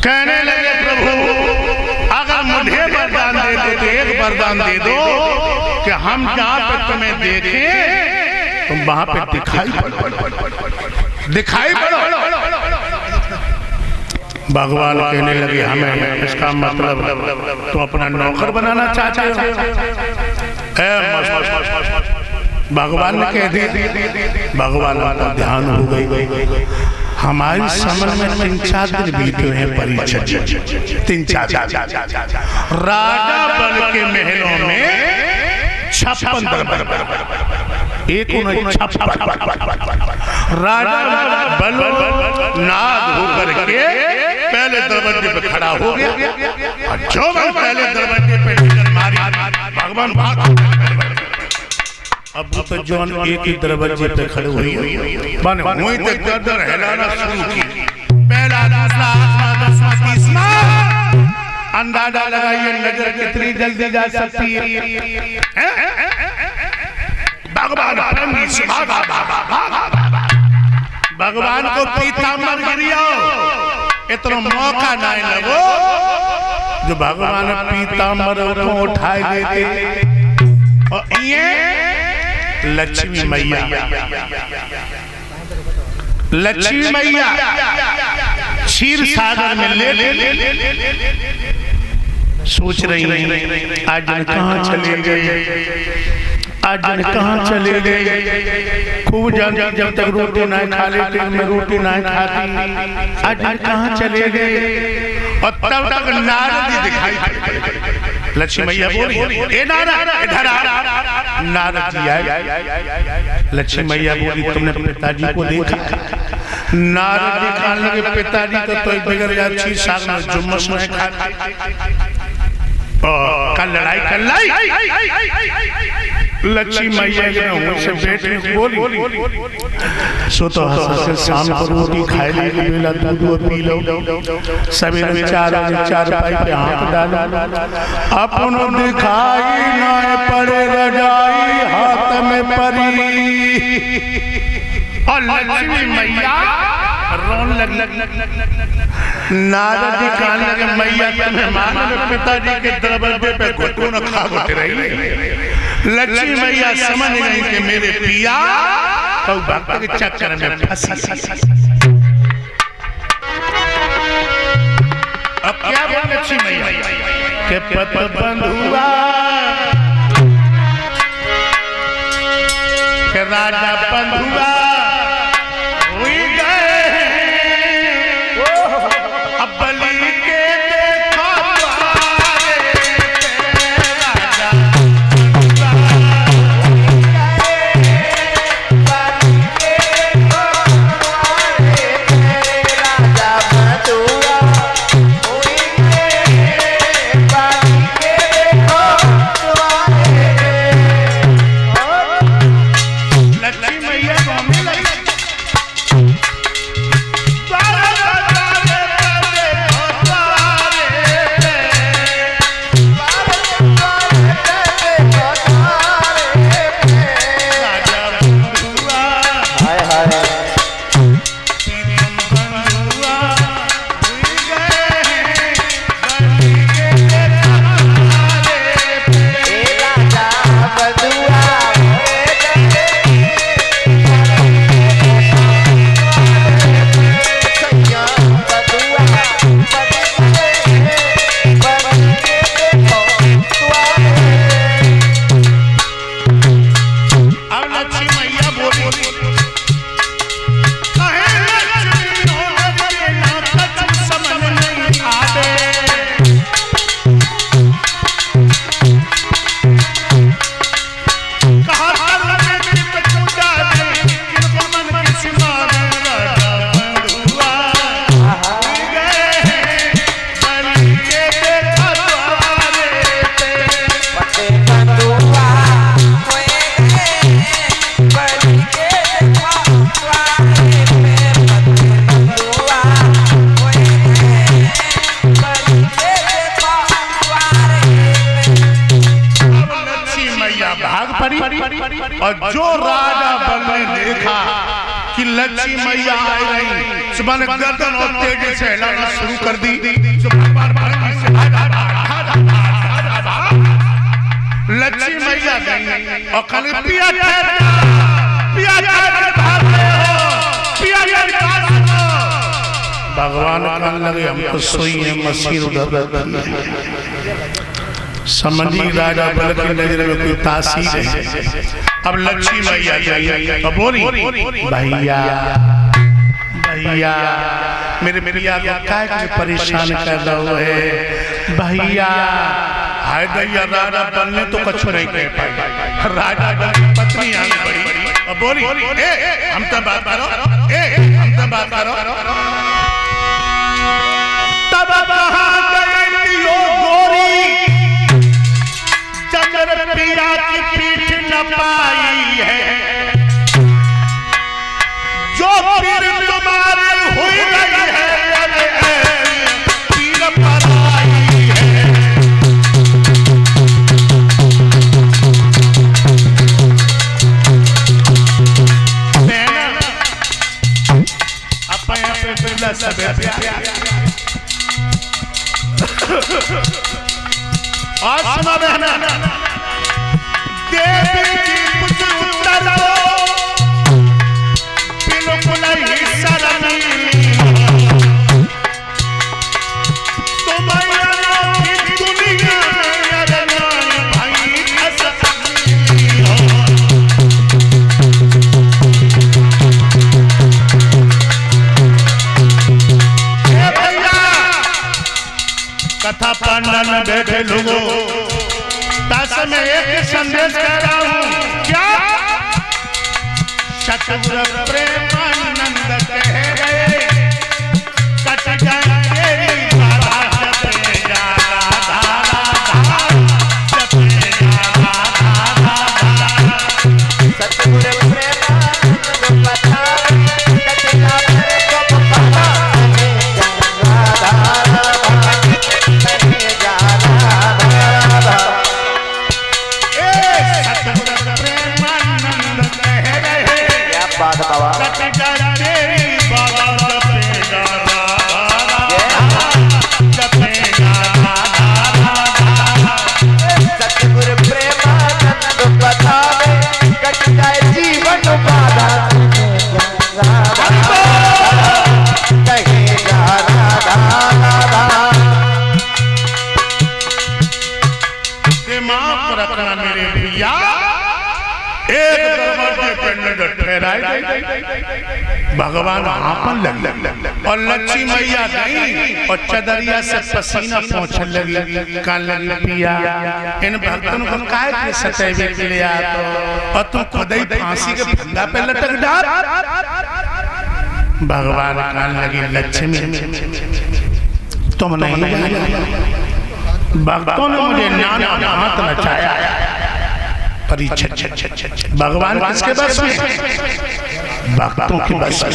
कहने लगे प्रभु अगर मुझे वरदान दे दो तो एक वरदान दे दो कि हम जहाँ पे तुम्हें देखें तुम वहां पे दिखाई पड़ो। भगवान कहने लगे हमें इसका मतलब तुम अपना नौकर बनाना चाहते हो। भगवान ने कह दिया। भगवान का ध्यान हो गई हमारी समझ में 3-4 दिन बीते हुए हैं परीक्षा 3-4 राजा बल के महलों में 56 दरबार एक 56 राजा बल नाद होकर के पहले दरवाजे पे खड़ा हो गया और जो पहले दरवाजे पे मारी भगवान भाग। अब तो जॉन एक ही दरवाजे पे खड़े हुए माने वहीं तक गर्दन हिलाना शुरू की। पहला दूसरा 10वां अंदाजा लगाइए नजर कितनी जल्दी जा सकती है। भगवान को पीताम्बर गिरियो इतना मौका नहीं लगो जो भगवान पीताम्बर को उठाए देते और ये लक्ष्मी मैया क्षीर सागर में ले सोच रही आज कहाँ चले गए खूब जानती जब तक रोटी ना खा लेते मैं रोटी ना खाती आज कहाँ चले गए और तब तक नारद दिखाई लक्ष्मी मैया बोली ए नारद इधर आ। नारद जी आए। लक्ष्मी मैया बोली तुमने पिताजी को देखा? नारद जी कहने लगे पिताजी तो बगैर अच्छी साग में जुम्मस में खाते कल लड़ाई कर लाई। लक्ष्मी मैया से बेटे बोली सो तो शाम को रोटी खाए ले बेला दूध पी लो सवेरे 4 पाई पे हाथ डालो अपनो दिखाई ना पड़े रजाई हाथ में परी। और लक्ष्मी मैया रोन लग नारद जी कहने लगे मैया तुम्हें मानो पिताजी के दरवाजे पे घुटन खा रही। लक्ष्मी मैया समझ गई कि मेरे पिया तो भक्त के चक्कर में फंसी। अब क्या बोल लक्ष्मी मैया के पत बंधुआ के राजा बंधुआ हुई गए अब बलि के देखो राजा और जो राजा बल ने देखा कि लक्ष्मी मैया आ रही सुबह ने गर्दन और तेजी से हिलाना शुरू कर दी। जो भगवान भगवान से लक्ष्मी मैया गई और खाली पिया पिया भगवान कहने लगे हमको सोई है मसीह उधर समझी राजा बल की नजर में कोई तासीर है। अब लक्ष्मी मैया अब बोली भैया भैया मेरे प्रिया को क्या परेशान कर रहा है भैया। हाय दैया राजा बनने तो कुछ नहीं कह पाई। राजा बन पत्नी आगे बढ़ी अब बोली हम तो बात करो हम तो बात करो। तब कहाँ गई गोरी चंद्र पिया की पीठ न पाई है। जो पीर तुम्हारी हुई गई है पीर पर आई है। और सुना बहना देवी जी कुछ उत्तर दो बिल्कुल ही शर्मीली तुम्हारी दुनिया में भाई कथा पंडाल में बैठे लोगों दस में एक संदेश कह रहा हूं क्या सतगुरु प्रेमानंद कह गए कट जाए तेरी बाधा जपे जा राधा राधा जपे जा राधा राधा। सतगुरु प्रेमानंद कथा कट जाए तेरी बाधा भगवान आपन लग और लक्ष्मी मैया गई और चदरिया से पसीना पहुंचने लगी। कान लगी पिया इन भक्तों को काय के सतेवे के लिए आतो और तुम खुद ही फांसी के फंदा पे लटक डाल। भगवान कान लगी लक्ष्मी तुम नहीं जाना। भक्तों ने मुझे नाना हाथ नचाया परीक्षा भगवान किसके बस में भक्तों के बस में।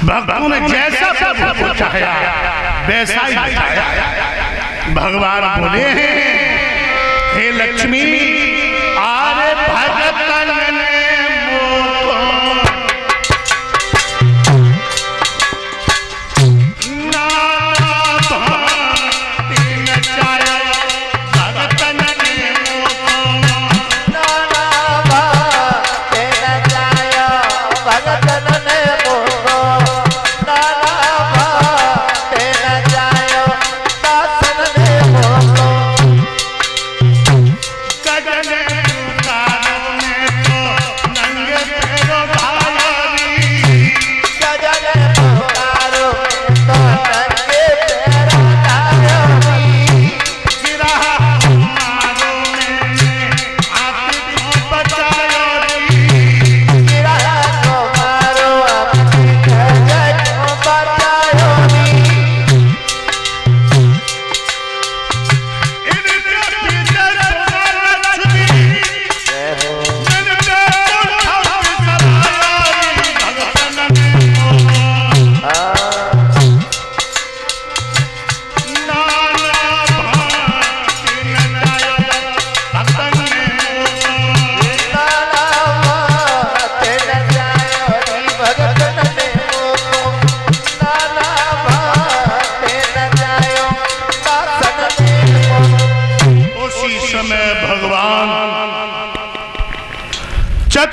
भक्तों ने जैसा प्रभु को चाहा वैसा ही चाहा। भगवान बोले हे लक्ष्मी आरे भगतन ने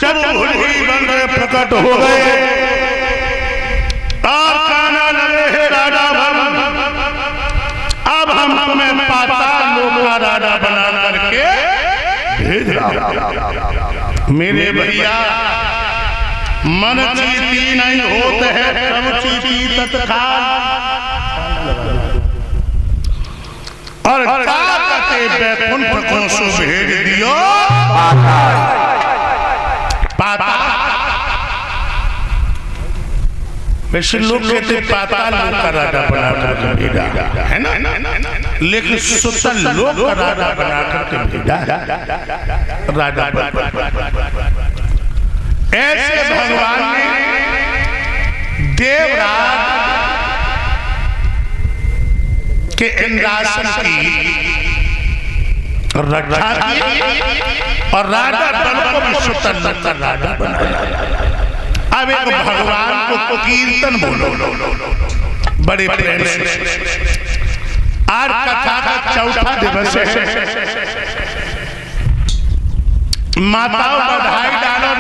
चतुर्भुज ही बन गए, प्रकट हो गए और कहने लगे, हे राजा भवन, अब हम तुम्हें पाताल लोक का राजा बना करके भेज रहा हूं। मेरे भैया मन चीती नहीं होते हैं, सब चीती तत्काल। और क्या कहते बैकुंठ को सो भेज दियो पाताल। वैसे लोग कहते पाताल लोक का राजा बना करके भेजा है ना, लेकिन सुतल लोक का राजा बना करके भेजा राजा बन। ऐसे भगवान ने देवराज के इंद्रासन की रक्षा की और राजा बन को भी सुतल लोक का राजा बनाया। अब एक भगवान को कीर्तन बोलो बड़े प्रेम से। आज कथा का चौथा दिवस है। माताओं बधाई डालो,